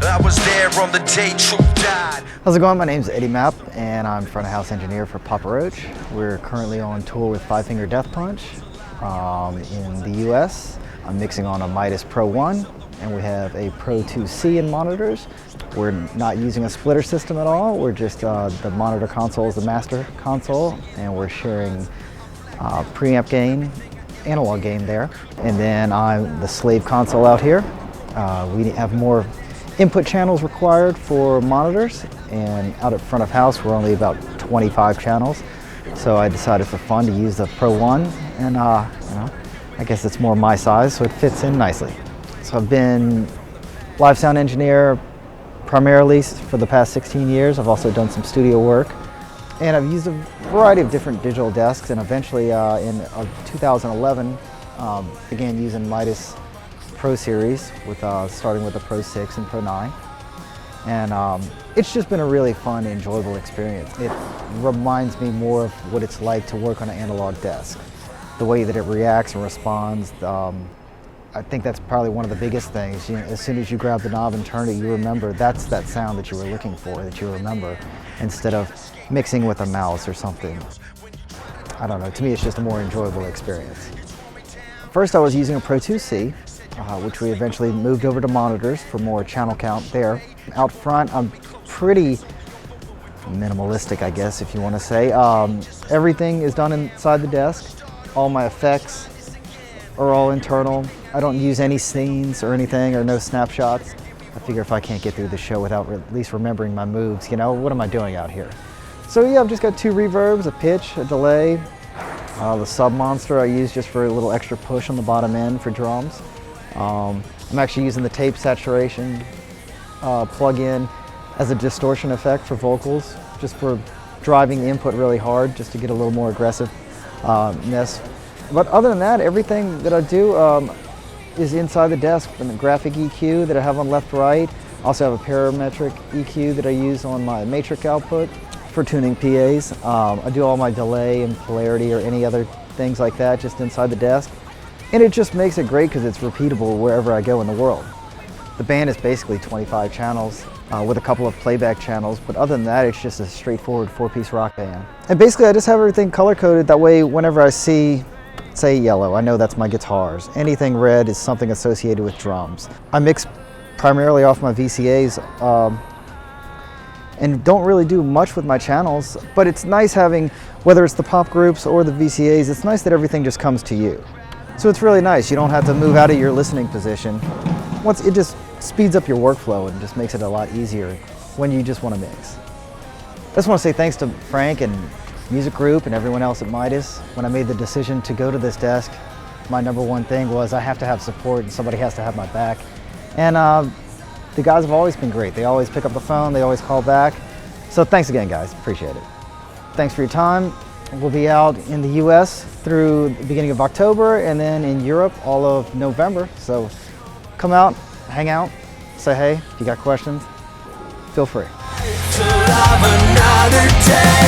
I was there on the day truth died. How's it going? My name's Eddie Mapp, and I'm front of house engineer for Papa Roach. We're currently on tour with Five Finger Death Punch in the US. I'm mixing on a Midas Pro 1, and we have a Pro 2C in monitors. We're not using a splitter system at all. We're just, the monitor console is the master console, and we're sharing preamp gain, analog gain there. And then I'm the slave console out here. We have more input channels required for monitors, and out at front of house we're only about 25 channels. So I decided for fun to use the Pro 1, and I guess it's more my size, so it fits in nicely. So I've been live sound engineer primarily for the past 16 years. I've also done some studio work, and I've used a variety of different digital desks, and eventually in 2011 began using Midas Pro Series, with starting with the Pro 6 and Pro 9. And it's just been a really fun, enjoyable experience. It reminds me more of what it's like to work on an analog desk. The way that it reacts and responds, I think that's probably one of the biggest things. You know, as soon as you grab the knob and turn it, you remember that's that sound that you were looking for, that you remember, instead of mixing with a mouse or something. I don't know, to me it's just a more enjoyable experience. First I was using a Pro 2C, which we eventually moved over to monitors for more channel count there. Out front, I'm pretty minimalistic, I guess, if you want to say. Everything is done inside the desk. All my effects are all internal. I don't use any scenes or anything, or no snapshots. I figure if I can't get through the show without at least remembering my moves, you know, what am I doing out here? So yeah, I've just got two reverbs, a pitch, a delay. The sub monster I use just for a little extra push on the bottom end for drums. I'm actually using the tape saturation plug-in as a distortion effect for vocals, just for driving the input really hard, just to get a little more aggressiveness. But other than that, everything that I do is inside the desk. And the graphic EQ that I have on left-right. I also have a parametric EQ that I use on my matrix output for tuning PAs. I do all my delay and polarity or any other things like that just inside the desk. And it just makes it great because it's repeatable wherever I go in the world. The band is basically 25 channels with a couple of playback channels, but other than that, it's just a straightforward 4-piece rock band. And basically I just have everything color-coded, that way whenever I see, say, yellow, I know that's my guitars. Anything red is something associated with drums. I mix primarily off my VCAs and don't really do much with my channels, but it's nice having, whether it's the pop groups or the VCAs, it's nice that everything just comes to you. So it's really nice. You don't have to move out of your listening position. It just speeds up your workflow and just makes it a lot easier when you just want to mix. I just want to say thanks to Frank and Music Group and everyone else at Midas. When I made the decision to go to this desk, my #1 thing was I have to have support and somebody has to have my back. And the guys have always been great. They always pick up the phone, they always call back. So thanks again, guys, appreciate it. Thanks for your time. We'll be out in the US through the beginning of October, and then in Europe all of November. So come out, hang out, say hey. If you got questions, feel free. To love another day.